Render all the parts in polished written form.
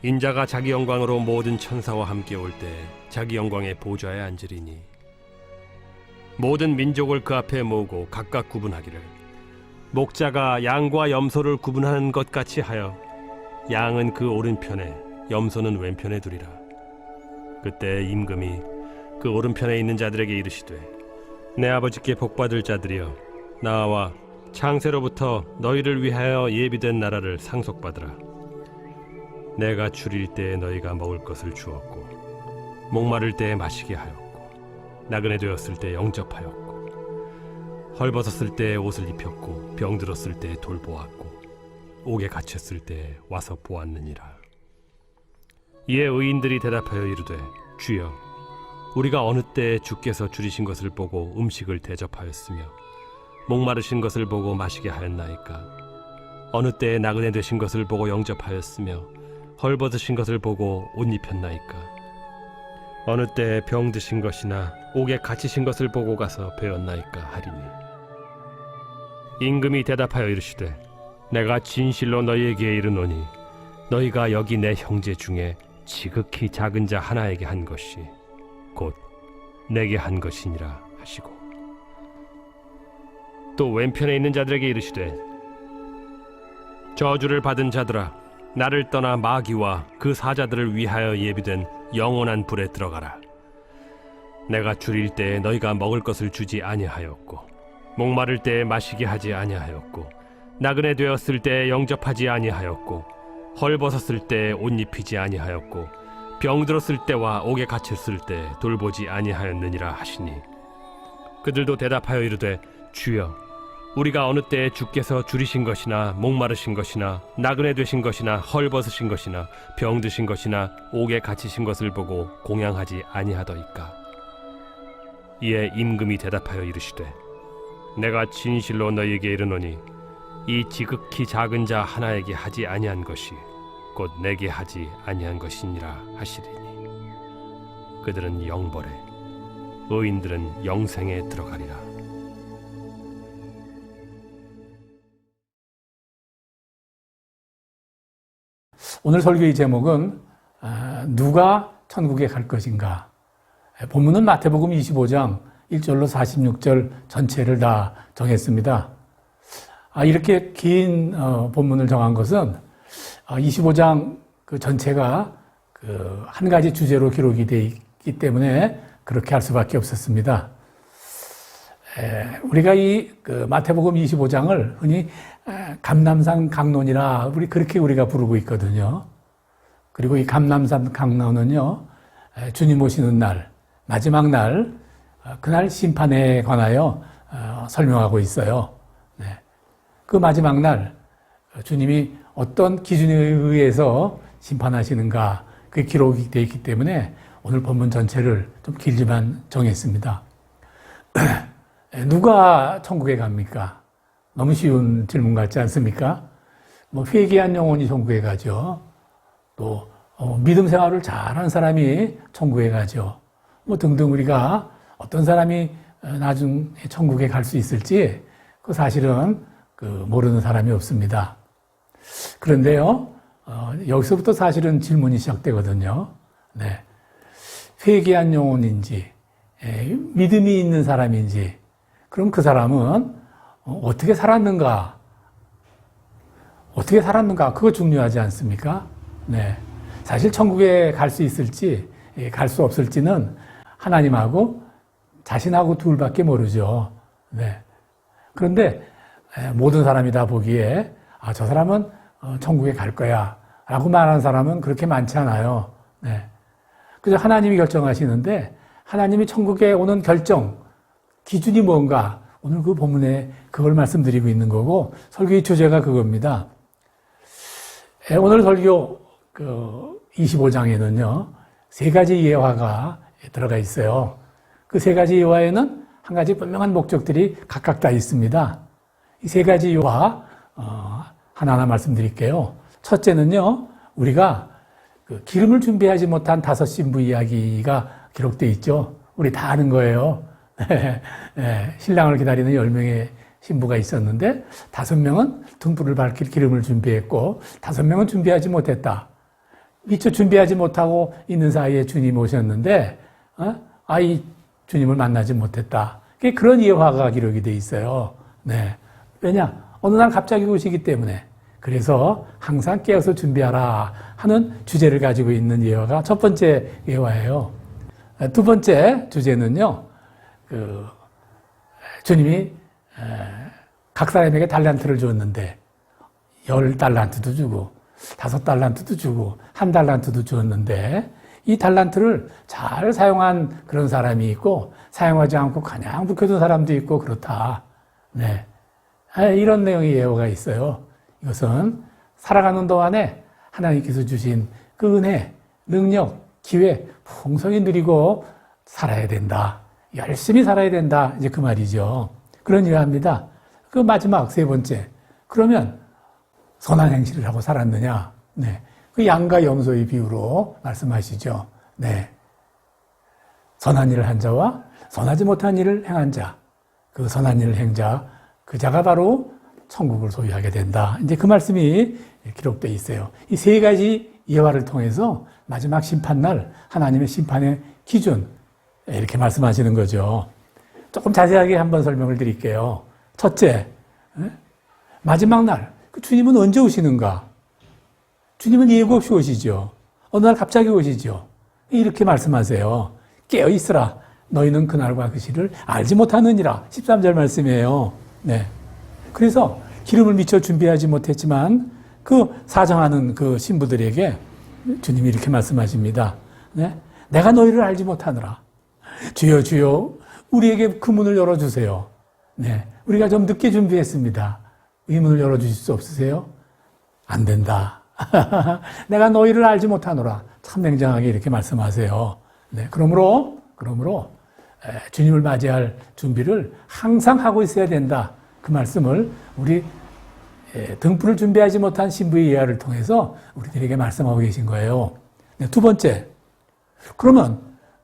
인자가 자기 영광으로 모든 천사와 함께 올 때 자기 영광의 보좌에 앉으리니 모든 민족을 그 앞에 모으고 각각 구분하기를 목자가 양과 염소를 구분하는 것 같이 하여 양은 그 오른편에 염소는 왼편에 두리라. 그때 임금이 그 오른편에 있는 자들에게 이르시되 내 아버지께 복받을 자들이여 나와 창세로부터 너희를 위하여 예비된 나라를 상속받으라. 내가 줄일 때에 너희가 먹을 것을 주었고 목마를 때에 마시게 하였고 나그네 되었을 때에 영접하였고 헐벗었을 때에 옷을 입혔고 병들었을 때에 돌보았고 옥에 갇혔을 때에 와서 보았느니라. 이에 의인들이 대답하여 이르되 주여 우리가 어느 때에 주께서 줄이신 것을 보고 음식을 대접하였으며 목마르신 것을 보고 마시게 하였나이까? 어느 때에 나그네 되신 것을 보고 영접하였으며 헐벗으신 것을 보고 옷 입혔나이까? 어느 때에 병드신 것이나 옥에 갇히신 것을 보고 가서 배웠나이까 하리니 임금이 대답하여 이르시되 내가 진실로 너희에게 이르노니 너희가 여기 내 형제 중에 지극히 작은 자 하나에게 한 것이 곧 내게 한 것이니라 하시고 또 왼편에 있는 자들에게 이르시되 저주를 받은 자들아 나를 떠나 마귀와 그 사자들을 위하여 예비된 영원한 불에 들어가라. 내가 줄일 때에 너희가 먹을 것을 주지 아니하였고 목마를 때에 마시게 하지 아니하였고 나그네 되었을 때에 영접하지 아니하였고 헐벗었을 때에 옷 입히지 아니하였고 병들었을 때와 옥에 갇혔을 때 돌보지 아니하였느니라 하시니 그들도 대답하여 이르되 주여 우리가 어느 때에 주께서 줄이신 것이나 목마르신 것이나 나그네 되신 것이나 헐벗으신 것이나 병드신 것이나 옥에 갇히신 것을 보고 공양하지 아니하더이까? 이에 임금이 대답하여 이르시되 내가 진실로 너희에게 이르노니 이 지극히 작은 자 하나에게 하지 아니한 것이 곧 내게 하지 아니한 것이니라 하시리니 그들은 영벌에 의인들은 영생에 들어가리라. 오늘 설교의 제목은 누가 천국에 갈 것인가. 본문은 마태복음 25장 1절로 46절 전체를 다 정했습니다. 이렇게 긴 본문을 정한 것은 25장 그 전체가 그 한 가지 주제로 기록이 되어 있기 때문에 그렇게 할 수밖에 없었습니다. 우리가 그 마태복음 25장을 흔히 감람산 강론이라 그렇게 우리가 부르고 있거든요. 그리고 이 감람산 강론은요, 주님 오시는 날, 마지막 날, 그날 심판에 관하여 설명하고 있어요. 그 마지막 날 주님이 어떤 기준에 의해서 심판하시는가 그게 기록이 되어 있기 때문에 오늘 본문 전체를 좀 길지만 정했습니다. 누가 천국에 갑니까? 너무 쉬운 질문 같지 않습니까? 회개한 영혼이 천국에 가죠. 또 믿음 생활을 잘하는 사람이 천국에 가죠. 등등 우리가 어떤 사람이 나중에 천국에 갈 수 있을지 그 사실은 모르는 사람이 없습니다. 그런데요, 여기서부터 사실은 질문이 시작되거든요. 회개한 영혼인지, 믿음이 있는 사람인지, 그럼 그 사람은 어떻게 살았는가? 그거 중요하지 않습니까? 사실 천국에 갈 수 있을지, 갈 수 없을지는 하나님하고 자신하고 둘밖에 모르죠. 그런데 모든 사람이 다 보기에 저 사람은 천국에 갈 거야 라고 말하는 사람은 그렇게 많지 않아요. 그저 하나님이 결정하시는데 하나님이 천국에 오는 결정, 기준이 뭔가 오늘 그 본문에 그걸 말씀드리고 있는 거고 설교의 주제가 그겁니다. 오늘 설교 25장에는요. 세 가지 예화가 들어가 있어요. 그 세 가지 예화에는 한 가지 분명한 목적들이 각각 다 있습니다. 이 세 가지 예화 하나하나 말씀드릴게요. 첫째는요. 우리가 기름을 준비하지 못한 5 신부 이야기가 기록되어 있죠. 우리 다 아는 거예요. 신랑을 기다리는 10명의 신부가 있었는데 5명은 등불을 밝힐 기름을 준비했고 5명은 준비하지 못했다. 미처 준비하지 못하고 있는 사이에 주님 오셨는데, 이 주님을 만나지 못했다. 그런 예화가 기록이 돼 있어요. 네. 왜냐? 어느 날 갑자기 오시기 때문에. 그래서 항상 깨어서 준비하라 하는 주제를 가지고 있는 예화가 첫 번째 예화예요. 두 번째 주제는요, 주님이 각 사람에게 달란트를 줬는데 10달란트도 주고 5달란트도 주고 1달란트도 주었는데 이 달란트를 잘 사용한 그런 사람이 있고 사용하지 않고 그냥 묵혀둔 사람도 있고 그렇다. 네. 이런 내용의 예화가 있어요. 이것은 살아가는 동안에 하나님께서 주신 그 은혜, 능력, 기회 풍성히 누리고 살아야 된다. 열심히 살아야 된다. 이제 그 말이죠. 그런 일을 합니다. 그 마지막 세 번째. 그러면 선한 행실을 하고 살았느냐? 네. 그 양과 염소의 비유로 말씀하시죠. 네. 선한 일을 한 자와 선하지 못한 일을 행한 자. 그 선한 일을 행 자, 그 자가 바로 천국을 소유하게 된다. 이제 그 말씀이 기록되어 있어요. 이 세 가지 예화를 통해서 마지막 심판날 하나님의 심판의 기준 이렇게 말씀하시는 거죠. 조금 자세하게 한번 설명을 드릴게요. 첫째, 마지막 날 그 주님은 언제 오시는가? 주님은 예고 없이 오시죠. 어느 날 갑자기 오시죠. 이렇게 말씀하세요. 깨어 있으라. 너희는 그날과 그 시를 알지 못하느니라. 13절 말씀이에요. 네. 그래서 기름을 미처 준비하지 못했지만 그 사정하는 그 신부들에게 주님이 이렇게 말씀하십니다. 네? 내가 너희를 알지 못하느라. 주여 주여 우리에게 그 문을 열어주세요. 네. 우리가 좀 늦게 준비했습니다. 이 문을 열어주실 수 없으세요? 안 된다. 내가 너희를 알지 못하노라. 참 냉정하게 이렇게 말씀하세요. 네. 그러므로 주님을 맞이할 준비를 항상 하고 있어야 된다. 그 말씀을 우리 등불을 준비하지 못한 신부의 예화를 통해서 우리들에게 말씀하고 계신 거예요. 네, 두 번째, 그러면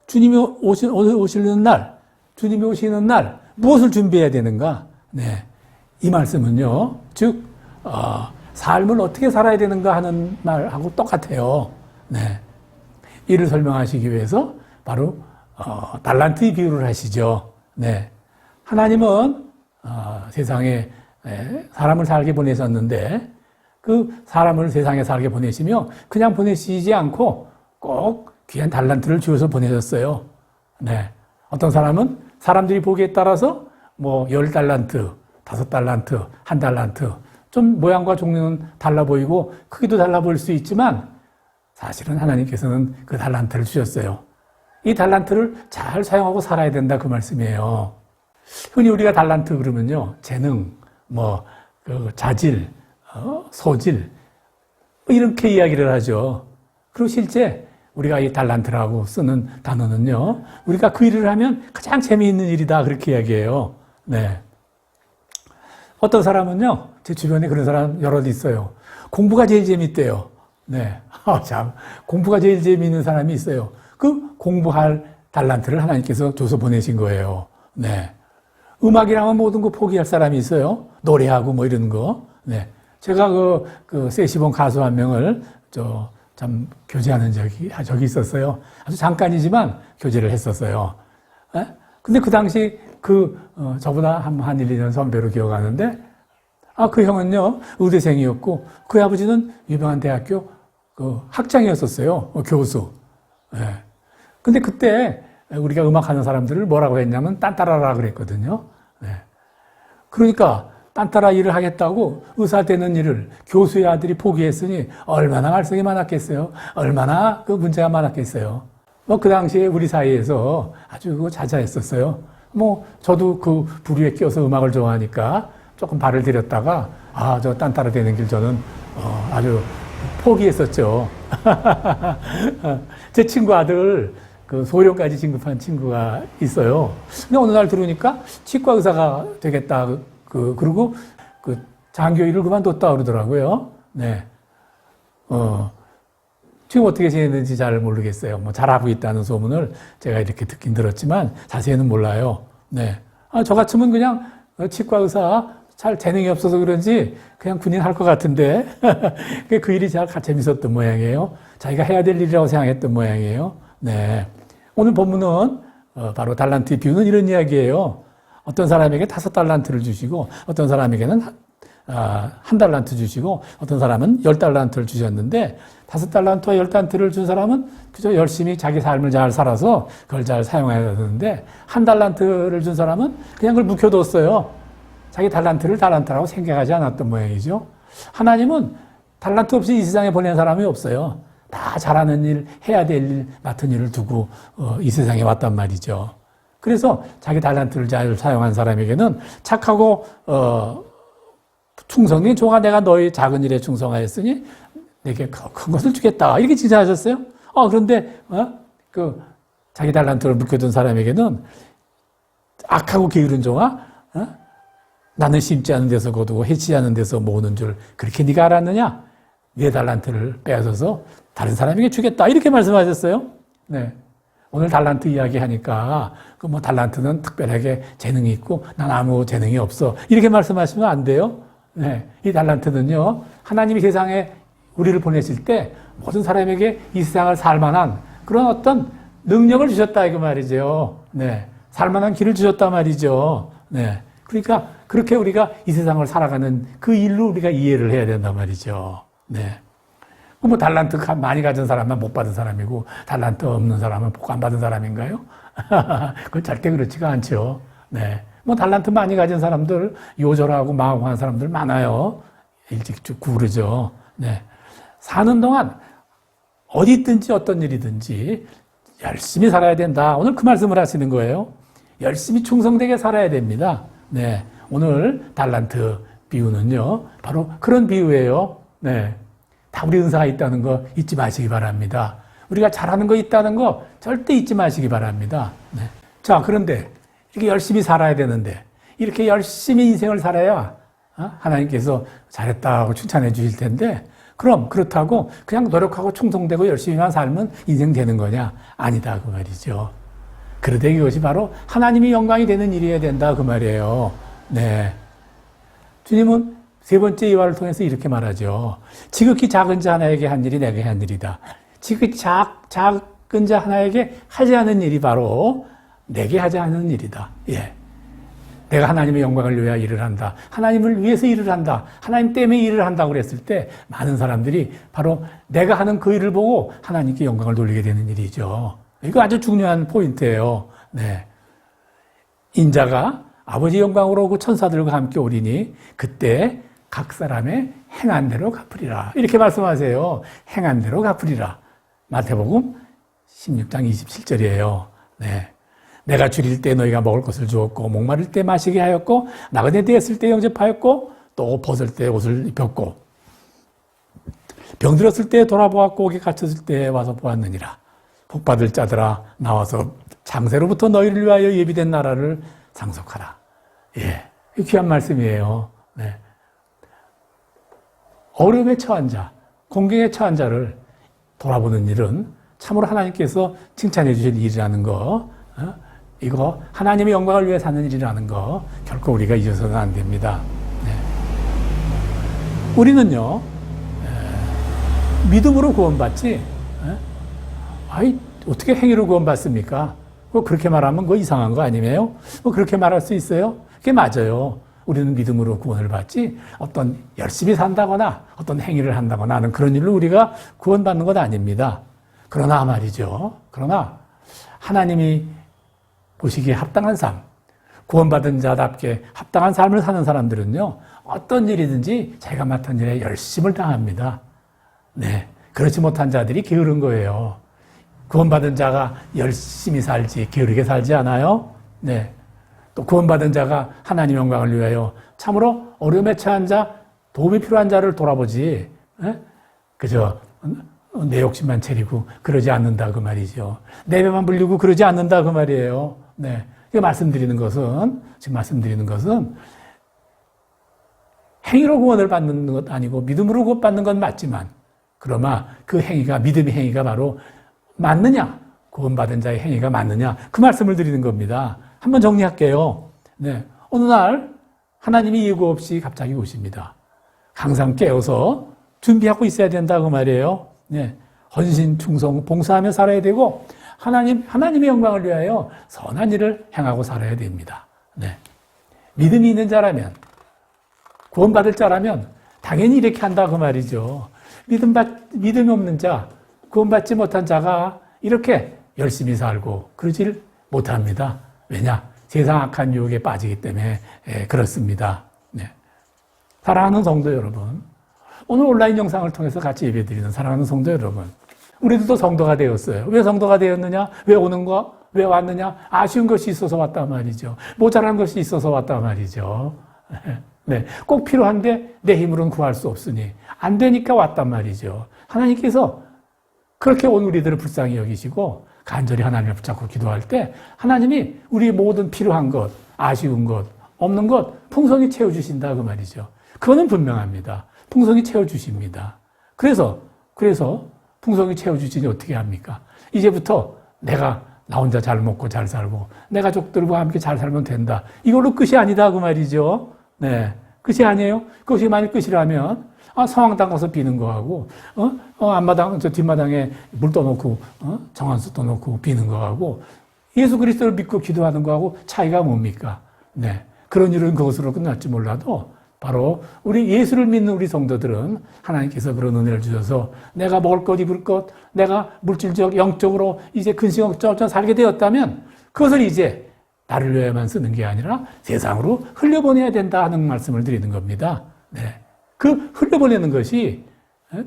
주님이 오시는 날 무엇을 준비해야 되는가? 네, 이 말씀은요, 즉 삶을 어떻게 살아야 되는가 하는 말하고 똑같아요. 네, 이를 설명하시기 위해서 바로 달란트의 비유를 하시죠. 네, 하나님은 세상에 사람을 살게 보내셨는데 그 사람을 세상에 살게 보내시며 그냥 보내시지 않고 꼭 귀한 달란트를 주어서 보내셨어요. 네. 어떤 사람은 사람들이 보기에 따라서 10달란트, 5달란트, 1달란트 좀 모양과 종류는 달라 보이고 크기도 달라 보일 수 있지만 사실은 하나님께서는 그 달란트를 주셨어요. 이 달란트를 잘 사용하고 살아야 된다 그 말씀이에요. 흔히 우리가 달란트 그러면요, 재능, 자질, 소질, 이렇게 이야기를 하죠. 그리고 실제 우리가 이 달란트라고 쓰는 단어는요, 우리가 그 일을 하면 가장 재미있는 일이다, 그렇게 이야기해요. 네. 어떤 사람은요, 제 주변에 그런 사람 여럿 있어요. 공부가 제일 재밌대요. 네. 참, 공부가 제일 재미있는 사람이 있어요. 그 공부할 달란트를 하나님께서 줘서 보내신 거예요. 네. 음악이라면 모든 거 포기할 사람이 있어요. 노래하고 이런 거. 네. 제가 그 세시본 가수 한 명을 참 교제하는 적이 있었어요. 아주 잠깐이지만 교제를 했었어요. 네? 근데 그 당시 저보다 한 1, 2년 선배로 기억하는데, 그 형은요, 의대생이었고, 그 아버지는 유명한 대학교 학장이었었어요. 교수. 네. 근데 그때 우리가 음악하는 사람들을 뭐라고 했냐면 딴따라라 그랬거든요. 네. 그러니까 딴따라 일을 하겠다고 의사 되는 일을 교수의 아들이 포기했으니 얼마나 말썽이 많았겠어요. 얼마나 그 문제가 많았겠어요. 그 당시에 우리 사이에서 아주 자자했었어요. 저도 그 부류에 끼어서 음악을 좋아하니까 조금 발을 들였다가 저 딴따라 되는 길 저는 아주 포기했었죠. 제 친구 아들 소령까지 진급한 친구가 있어요. 근데 어느 날 들으니까 치과 의사가 되겠다. 그리고 장교 일을 그만뒀다 그러더라고요. 네. 지금 어떻게 지냈는지 잘 모르겠어요. 잘하고 있다는 소문을 제가 이렇게 듣긴 들었지만 자세히는 몰라요. 네. 저 같으면 그냥 치과 의사 잘 재능이 없어서 그런지 그냥 군인 할 것 같은데 그 일이 잘 재밌었던 모양이에요. 자기가 해야 될 일이라고 생각했던 모양이에요. 네. 오늘 본문은 바로 달란트의 비유는 이런 이야기예요. 어떤 사람에게 5달란트를 주시고 어떤 사람에게는 한 달란트 주시고 어떤 사람은 10달란트를 주셨는데 5달란트와 10달란트를 준 사람은 그저 열심히 자기 삶을 잘 살아서 그걸 잘 사용해야 되는데 한 달란트를 준 사람은 그냥 그걸 묵혀뒀어요. 자기 달란트를 달란트라고 생각하지 않았던 모양이죠. 하나님은 달란트 없이 이 세상에 보낸 사람이 없어요. 다 잘하는 일, 해야 될 일, 맡은 일을 두고 이 세상에 왔단 말이죠. 그래서 자기 달란트를 잘 사용한 사람에게는 착하고 충성이 좋아 내가 너희 작은 일에 충성하였으니 내게 큰 것을 주겠다. 이렇게 칭찬하셨어요. 그런데 자기 달란트를 묵혀둔 사람에게는 악하고 게으른 종아 나는 심지 않은 데서 거두고 해치지 않은 데서 모으는 줄 그렇게 네가 알았느냐? 네 달란트를 빼앗아서 다른 사람에게 주겠다. 이렇게 말씀하셨어요. 네. 오늘 달란트 이야기하니까 달란트는 특별하게 재능이 있고 난 아무 재능이 없어. 이렇게 말씀하시면 안 돼요. 네. 이 달란트는요. 하나님이 세상에 우리를 보내실 때 모든 사람에게 이 세상을 살만한 그런 어떤 능력을 주셨다 이거 말이죠. 네. 살만한 길을 주셨단 말이죠. 네. 그러니까 그렇게 우리가 이 세상을 살아가는 그 일로 우리가 이해를 해야 된단 말이죠. 네. 달란트 많이 가진 사람만 못 받은 사람이고 달란트 없는 사람은 복 안 받은 사람인가요? 그건 절대 그렇지가 않죠. 네. 달란트 많이 가진 사람들 요절하고 망하는 사람들 많아요. 일찍 죽고 그러죠. 네. 사는 동안 어디 있든지 어떤 일이든지 열심히 살아야 된다. 오늘 그 말씀을 하시는 거예요. 열심히 충성되게 살아야 됩니다. 네. 오늘 달란트 비유는요. 바로 그런 비유예요. 네. 다 우리 은사가 있다는 거 잊지 마시기 바랍니다. 우리가 잘하는 거 있다는 거 절대 잊지 마시기 바랍니다. 네. 자, 그런데 이렇게 열심히 살아야 되는데 이렇게 열심히 인생을 살아야 하나님께서 잘했다고 칭찬해 주실 텐데 그럼 그렇다고 그냥 노력하고 충성되고 열심히만 살면 인생 되는 거냐? 아니다 그 말이죠. 그러되 이것이 바로 하나님이 영광이 되는 일이어야 된다 그 말이에요. 네. 주님은 세 번째 이화를 통해서 이렇게 말하죠. 지극히 작은 자 하나에게 한 일이 내게 한 일이다. 지극히 작은 자 하나에게 하지 않은 일이 바로 내게 하지 않은 일이다. 예. 내가 하나님의 영광을 위하여 일을 한다. 하나님을 위해서 일을 한다. 하나님 때문에 일을 한다고 그랬을 때 많은 사람들이 바로 내가 하는 그 일을 보고 하나님께 영광을 돌리게 되는 일이죠. 이거 아주 중요한 포인트예요. 네. 인자가 아버지 영광으로 그 천사들과 함께 오리니 그때 각 사람의 행한 대로 갚으리라. 이렇게 말씀하세요. 행한 대로 갚으리라. 마태복음 16장 27절이에요. 네. 내가 줄일 때 너희가 먹을 것을 주었고 목마를 때 마시게 하였고 나그네 되었을 때 영접하였고 또 벗을 때 옷을 입혔고 병들었을 때 돌아보았고 옥에 갇혔을 때 와서 보았느니라. 복받을 자들아 나와서 장세로부터 너희를 위하여 예비된 나라를 상속하라. 예, 귀한 말씀이에요. 네. 어려움에 처한 자, 공경에 처한 자를 돌아보는 일은 참으로 하나님께서 칭찬해 주실 일이라는 거, 이거 하나님의 영광을 위해 사는 일이라는 거 결코 우리가 잊어서는 안 됩니다. 네. 우리는요, 믿음으로 구원받지, 어떻게 행위로 구원받습니까? 그렇게 말하면 그거 이상한 거 아니에요? 그렇게 말할 수 있어요? 그게 맞아요. 우리는 믿음으로 구원을 받지 어떤 열심히 산다거나 어떤 행위를 한다거나 하는 그런 일로 우리가 구원받는 것 아닙니다. 그러나 말이죠. 그러나 하나님이 보시기에 합당한 삶, 구원받은 자답게 합당한 삶을 사는 사람들은요. 어떤 일이든지 자기가 맡은 일에 열심을 다합니다. 네, 그렇지 못한 자들이 게으른 거예요. 구원받은 자가 열심히 살지 게으르게 살지 않아요? 네. 또 구원받은 자가 하나님 영광을 위하여 참으로 어려움에 처한 자, 도움이 필요한 자를 돌아보지 그저 내 욕심만 차리고 그러지 않는다 그 말이죠. 내 배만 불리고 그러지 않는다 그 말이에요. 네. 지금 말씀드리는 것은 행위로 구원을 받는 것 아니고 믿음으로 구원받는 건 맞지만 그러나 그 행위가 믿음의 행위가 바로 맞느냐? 구원받은 자의 행위가 맞느냐? 그 말씀을 드리는 겁니다. 한번 정리할게요. 네. 어느 날 하나님이 예고 없이 갑자기 오십니다. 항상 깨어서 준비하고 있어야 된다고 말이에요. 네. 헌신, 충성, 봉사하며 살아야 되고 하나님의 영광을 위하여 선한 일을 행하고 살아야 됩니다. 네. 믿음이 있는 자라면, 구원받을 자라면 당연히 이렇게 한다 그 말이죠. 믿음이 없는 자, 구원받지 못한 자가 이렇게 열심히 살고 그러질 못합니다. 왜냐? 세상 악한 유혹에 빠지기 때문에 그렇습니다. 네. 사랑하는 성도 여러분, 오늘 온라인 영상을 통해서 같이 예배드리는 사랑하는 성도 여러분, 우리들도 성도가 되었어요. 왜 성도가 되었느냐? 왜 오는 거? 왜 왔느냐? 아쉬운 것이 있어서 왔단 말이죠. 모자란 것이 있어서 왔단 말이죠. 네, 꼭 필요한데 내 힘으로는 구할 수 없으니 안 되니까 왔단 말이죠. 하나님께서 그렇게 온 우리들을 불쌍히 여기시고 간절히 하나님을 붙잡고 기도할 때 하나님이 우리의 모든 필요한 것, 아쉬운 것, 없는 것 풍성히 채워주신다 그 말이죠. 그거는 분명합니다. 풍성히 채워주십니다. 그래서 풍성히 채워주시니 어떻게 합니까? 이제부터 내가 나 혼자 잘 먹고 잘 살고 내 가족들과 함께 잘 살면 된다. 이걸로 끝이 아니다 그 말이죠. 네, 끝이 아니에요. 그것이 만약 끝이라면 성황당 가서 비는 거하고 앞마당 저 뒷마당에 물 떠놓고 정한수 떠놓고 비는 거하고 예수 그리스도를 믿고 기도하는 거하고 차이가 뭡니까? 네, 그런 일은 그것으로 끝날지 몰라도 바로 우리 예수를 믿는 우리 성도들은 하나님께서 그런 은혜를 주셔서 내가 먹을 것, 입을 것, 내가 물질적, 영적으로 이제 근심없이 살게 되었다면 그것을 이제 나를 위해만 쓰는 게 아니라 세상으로 흘려보내야 된다 하는 말씀을 드리는 겁니다. 네. 그 흘려보내는 것이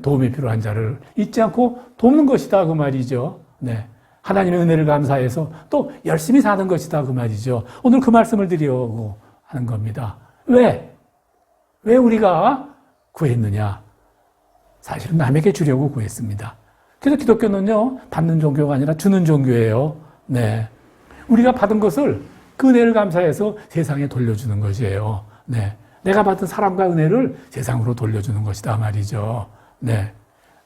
도움이 필요한 자를 잊지 않고 돕는 것이다 그 말이죠. 네. 하나님의 은혜를 감사해서 또 열심히 사는 것이다 그 말이죠. 오늘 그 말씀을 드리려고 하는 겁니다. 왜 우리가 구했느냐? 사실은 남에게 주려고 구했습니다. 그래서 기독교는요, 받는 종교가 아니라 주는 종교예요. 네. 우리가 받은 것을 그 은혜를 감사해서 세상에 돌려주는 것이에요. 네. 내가 받은 사랑과 은혜를 세상으로 돌려주는 것이다 말이죠. 네.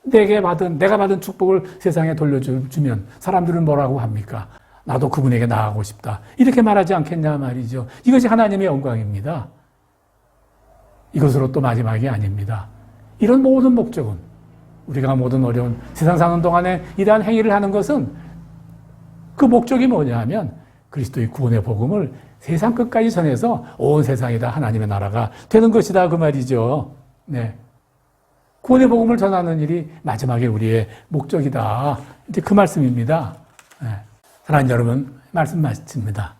내가 받은 축복을 세상에 돌려주면 사람들은 뭐라고 합니까? 나도 그분에게 나아가고 싶다. 이렇게 말하지 않겠냐 말이죠. 이것이 하나님의 영광입니다. 이것으로 또 마지막이 아닙니다. 이런 모든 목적은 우리가 모든 어려운 세상 사는 동안에 이러한 행위를 하는 것은 그 목적이 뭐냐 하면 그리스도의 구원의 복음을 세상 끝까지 전해서 온 세상이 다 하나님의 나라가 되는 것이다 그 말이죠. 네. 구원의 복음을 전하는 일이 마지막에 우리의 목적이다. 이제 그 말씀입니다. 네. 사랑하는 여러분, 말씀 마칩니다.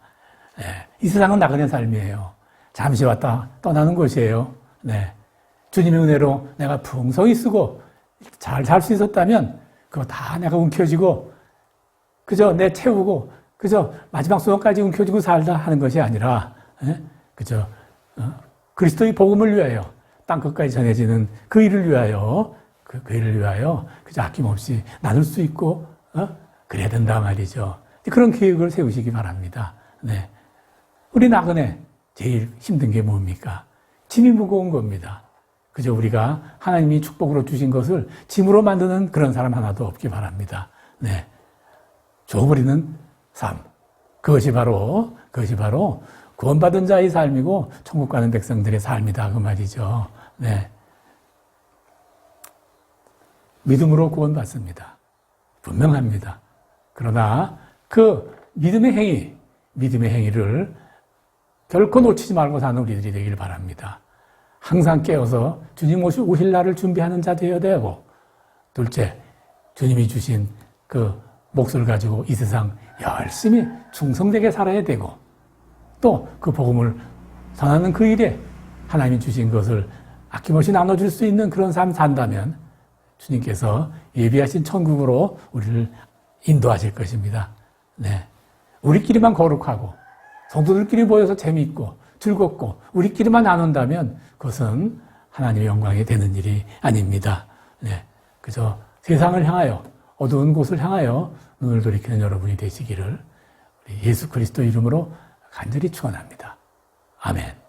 네. 이 세상은 나그네 삶이에요. 잠시 왔다 떠나는 곳이에요. 네. 주님의 은혜로 내가 풍성히 쓰고 잘 살 수 있었다면 그거 다 내가 움켜쥐고 그저 내 채우고 그저 마지막 소원까지 움켜쥐고 살다 하는 것이 아니라 그저 그리스도의 복음을 위하여 땅 끝까지 전해지는 그 일을 위하여 그 일을 위하여 그저 아낌없이 나눌 수 있고 그래야 된다 말이죠. 그런 계획을 세우시기 바랍니다. 네. 우리 나그네 제일 힘든 게 뭡니까? 짐이 무거운 겁니다. 그저 우리가 하나님이 축복으로 주신 것을 짐으로 만드는 그런 사람 하나도 없기 바랍니다. 네. 줘버리는 삶. 그것이 바로 구원받은 자의 삶이고 천국 가는 백성들의 삶이다 그 말이죠. 네. 믿음으로 구원받습니다. 분명합니다. 그러나 그 믿음의 행위를 결코 놓치지 말고 사는 우리들이 되길 바랍니다. 항상 깨어서 주님 오실 날을 준비하는 자 되어야 되고, 둘째, 주님이 주신 그 몫을 가지고 이 세상 열심히 충성되게 살아야 되고, 또 그 복음을 전하는 그 일에 하나님이 주신 것을 아낌없이 나눠줄 수 있는 그런 삶 산다면 주님께서 예비하신 천국으로 우리를 인도하실 것입니다. 네. 우리끼리만 거룩하고 성도들끼리 모여서 재미있고 즐겁고 우리끼리만 나눈다면 그것은 하나님의 영광이 되는 일이 아닙니다. 네. 그저 세상을 향하여 어두운 곳을 향하여 눈을 돌이키는 여러분이 되시기를 우리 예수 그리스도 이름으로 간절히 축원합니다. 아멘.